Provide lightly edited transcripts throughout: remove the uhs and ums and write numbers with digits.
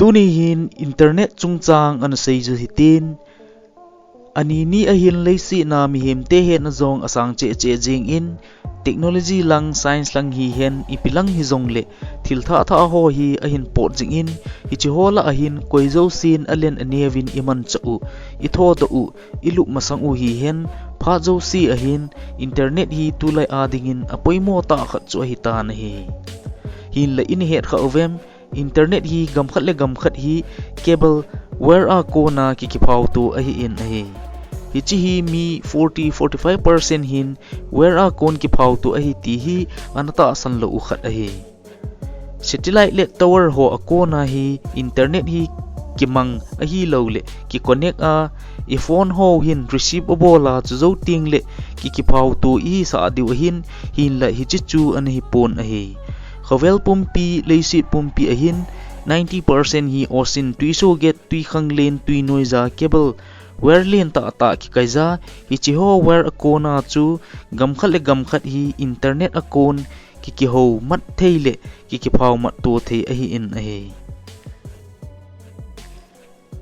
Tuni hin internet chungchang an sei ju hitin ani ni a hin leisi na mi hem te he na zong asang che che jing in technology lang science lang hi hen ipilang hi zong le thil tha tha ho hi a hin pot jing in hi chi hola a hin koizo sin alen anevin iman chau I tho to u ilu masang u hi hen pha zo si a hin internet hi tulai a ding in apoimo ta khat chu hi ta na hi hin la in het kha ovem internet hi gam khat hi cable where a konna ki phau tu a hi in a hi hi chi hi mi 40-45% hin where a kon ki phau tu a hi ti hi anata san lo u khat a hi satellite le tower ho a konna hi internet hi ki mang a hi lo le ki connect a I phone ho hin receive bola chu zo ting le ki phau tu I sa diu hin la hi chi chu an hi pon a hi Khavel pumpi leisit pumpi ahin 90% hi osin tuiso get tui khang len tui noiza cable where len ta ki kaiza hi chi ho where akona chu gam khat hi internet akon ki ho mat theile ki phau mat to the a hi in a hi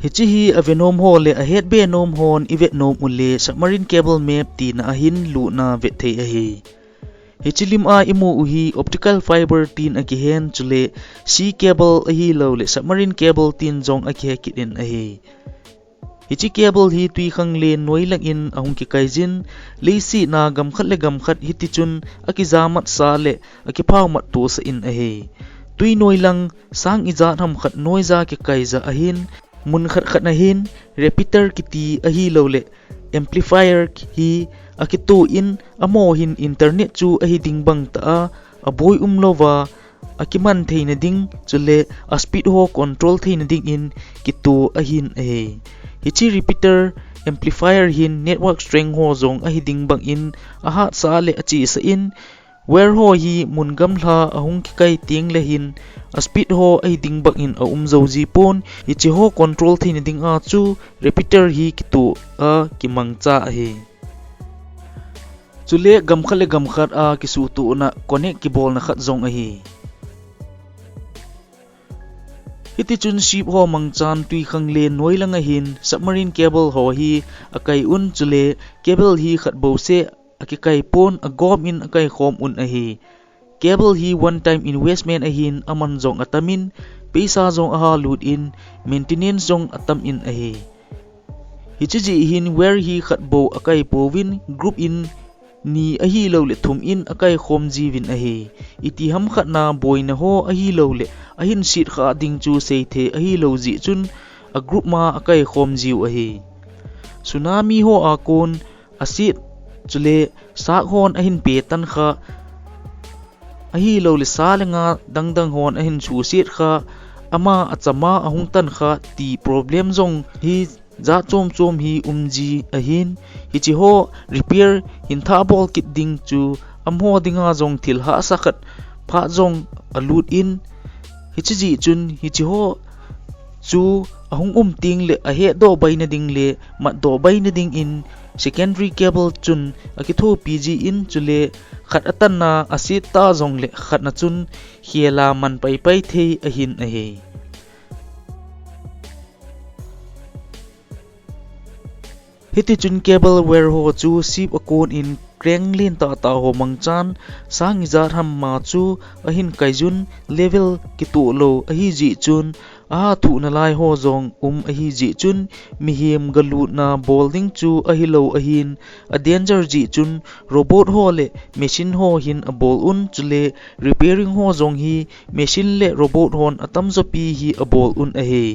hi chi hi avenom ho le a het be nom hon ivet nom ule submarine cable map ti na ahin lu na vet the a hi Hichilim a imu uhi optical fiber tin akihen chule sea cable ahi lo le submarine cable tin jong akhe kidin ahi Hichi cable hi tui khang le noi lang in ahung ki kaijin leisi na gam khat hiti chun akizamat sa le akiphau mat tu sa in ahi tui noi lang sang ija tham khat noi za ki kaiza ahin mun khat na hin repeater kiti ahi lo le amplifier hi akitu in amo hin internet chu ahi ding bang ta a boy umlova akiman theina ding chule a speed ho control theina ding in kitu ahin a hichi repeater amplifier hin network strength ho zong ahi ding bang in a ha sa le achi sa in where ho hi mun gam hla ahung ki kai ting le hin a speed ho ahi ding bang in a zo ji pon hichi ho control theina ding a chu repeater hi kitu a kimang cha a Chule gam khat a kisu tu na connect ki bol na khat zong a hi Hiti chun ship ho mangchan tui khang le noi lang a hin submarine cable ho hi akai un chule cable hi khat bo se akikai pon a gom in akai khom un a hi cable hi one time investment a hin aman zong atamin paisa zong a ha lut in maintenance zong atam in a hi Hichi hin where hi khat bo akai povin group in ni ahi lo le thum in akai khom jiwin ahi iti ham khat na boy na ho ahi lo le ahin sit kha ding chu sei the ahi lo ji chun a group ma akai khom jiu ahi tsunami ho akon asit chule sa hon ahin pe tan kha ahi lo le sa lenga dang hon ahin chu sit kha ama achama ahung tan kha ti problem zong hi za chom hi umji ahin hichi ho repair hin tha bol kit ding chu amho dinga zong thil ha sakhat pha zong alut in hichi chun hichi ho chu ahung ting le a he do bai na ding le mat do bai na ding in secondary cable chun akitho pg in chule khat atan na asit ta zong le khat na chun hiela man pai the ahin a he Hiti chun cable where ho chu sip akon in kreng lin ta ho mangchan sang izar ham ma chu ahin kaijun level kitu lo ahi ji chun a thu na lai ho zong ahi ji chun mihim galu na bowling chu ahi lo ahin a danger ji chun robot ho le machine ho hin a bol un chule repairing ho zong hi machine le robot hon atam zo pi hi a bol un ahi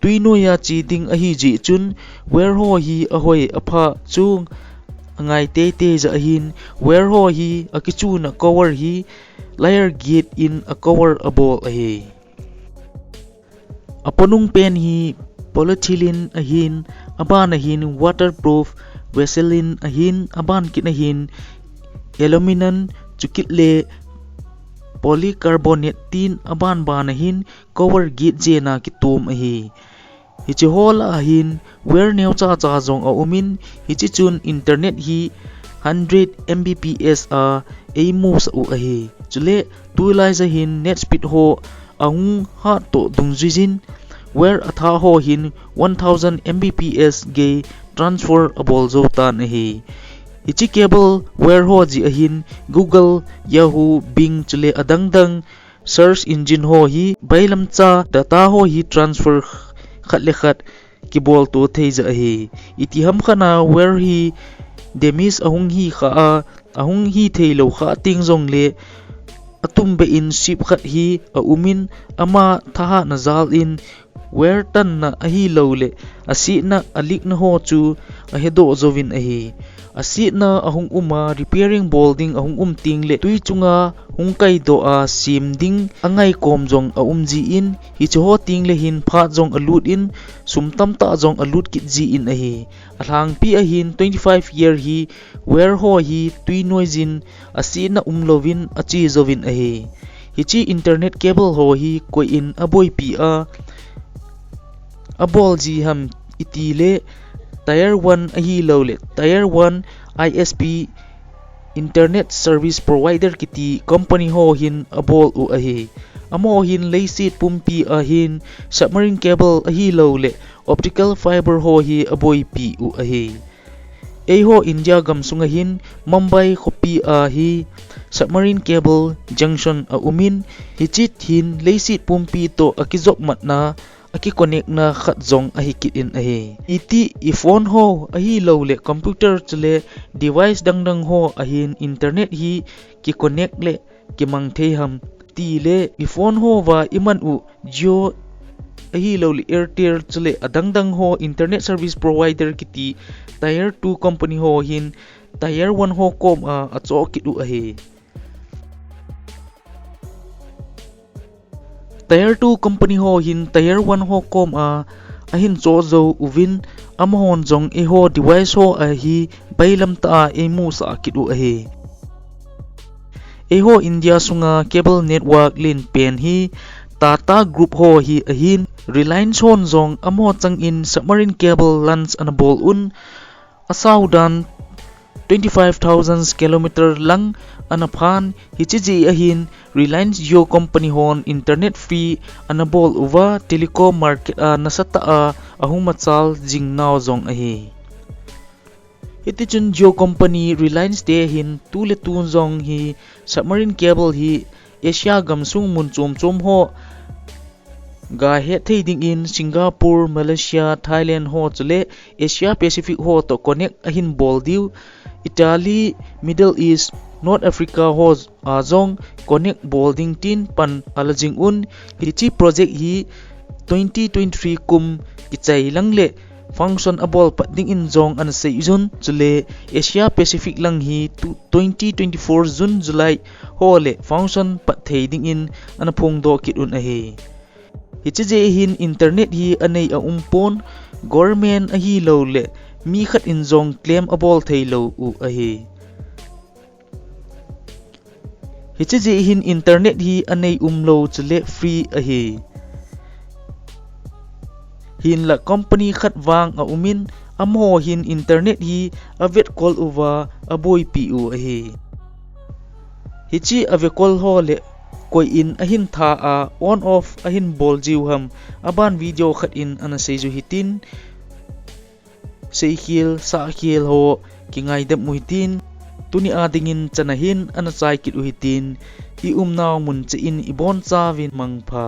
Tuino ya chi ding ahi ji chun where ho hi ahoi apha chung ngai te za ahin where ho hi akichu na cover hi layer gate in a cover abol ahi aponung pen hi polyethylene ahin aban ahin waterproof vaseline ahin aban kin ahin aluminum chukit le polycarbonate tin aban ahin cover gate je na ki tom ahi hi chi hola hin where neu cha cha zong a umin hi chi chun internet hi 100 mbps a eimu sa u a hi chule tuilai za hin net speed ho ahung ha to dungjin where atha ho hin 1000 mbps ge transfer abol zo tan a hi ichi cable where ho ji a hin Google Yahoo Bing chule adang search engine ho hi bailam cha data ho hi transfer khat le khat kibol to thei za hi iti ham khana where hi demis ahung hi kha a ahung hi thei lo kha ting zong le atum be in ship khat hi a umin ama tha na zal in where tan na a hi lo le asi na alik na ho chu a hedo zovin a hi asi na ahung uma repairing building ahung ting le tui chunga hung kai do a sim ding angai kom jong a ji in hi cho ting le hin pha jong alut in sumtam ta jong alut kit ji in a hi alang pi a hin 25 year hi where ho hi tui noizin asi na lovin a chi zovin a hi hi chi internet cable ho hi koi in aboi pi a abol ji ham iti le tier 1 a hi lo le tier 1 ISP internet service provider kiti company ho hin abol u a hi amo hin leisit pumpi a hin submarine cable a hi lo le optical fiber ho hi aboi pi u a hi e ho India gamsunga hin Mumbai khopi a hi submarine cable junction a umin hichit hin leisit pumpi to akizok matna aki connect na khat zong a hi kit in a hi iti I phone ho a hi lo le computer chule device dang ho a hin internet hi ki connect le ki mang thei ham ti le I phone ho wa iman u Jio a hi lo le Airtel chule adang ho internet service provider kiti tier 2 company ho hin tier 1 ho kom a cho kit u a hi tier 2 company ho hin tier 1 ho kom a hin cho zo uvin amahon jong e ho device ho a hi bailam ta e mu sa kidu a hi e ho India sunga cable network lin pen hi Tata group ho hi a hin Reliance hon jong amo chang in submarine cable lines anabol un asaudan 25,000 km lang anaphan hichiji ahin Reliance Jio company hon internet free anabol uwa telecom market a nasata a ahung machal jingnaw zong ahi itichun Jio company Reliance de hin tule tun zong hi submarine cable hi Asia gamsung mun chom ho ga he thading in Singapore Malaysia Thailand ho chule Asia Pacific ho to connect ahin boldiu Italy Middle East North Africa ho azong connect bolding tin pan alajing un hichi project hi 2023 kum kichai langle function abol patding in zong an sei jun chule Asia Pacific lang hi 2024 June July ho le function pathei ding in an phung do kit un a hi hichi je hin internet hi anei a umpon government a hi lo le mi khat in zong claim abol thei lo u a hi hichi je hin internet hi anei lo chule free a hi hin la company khat wang a umin amho hin internet hi avet call uwa aboi pi u a hi hichi ave call ho le koi in ahin tha a on off ahin bol jiu ham aban video khat in ana seju hitin seikil sa khil ho kingai dep muhitin tuni adingin chanahin ana chai kit uhitin I umnaw mun che in ibon cha win mangpha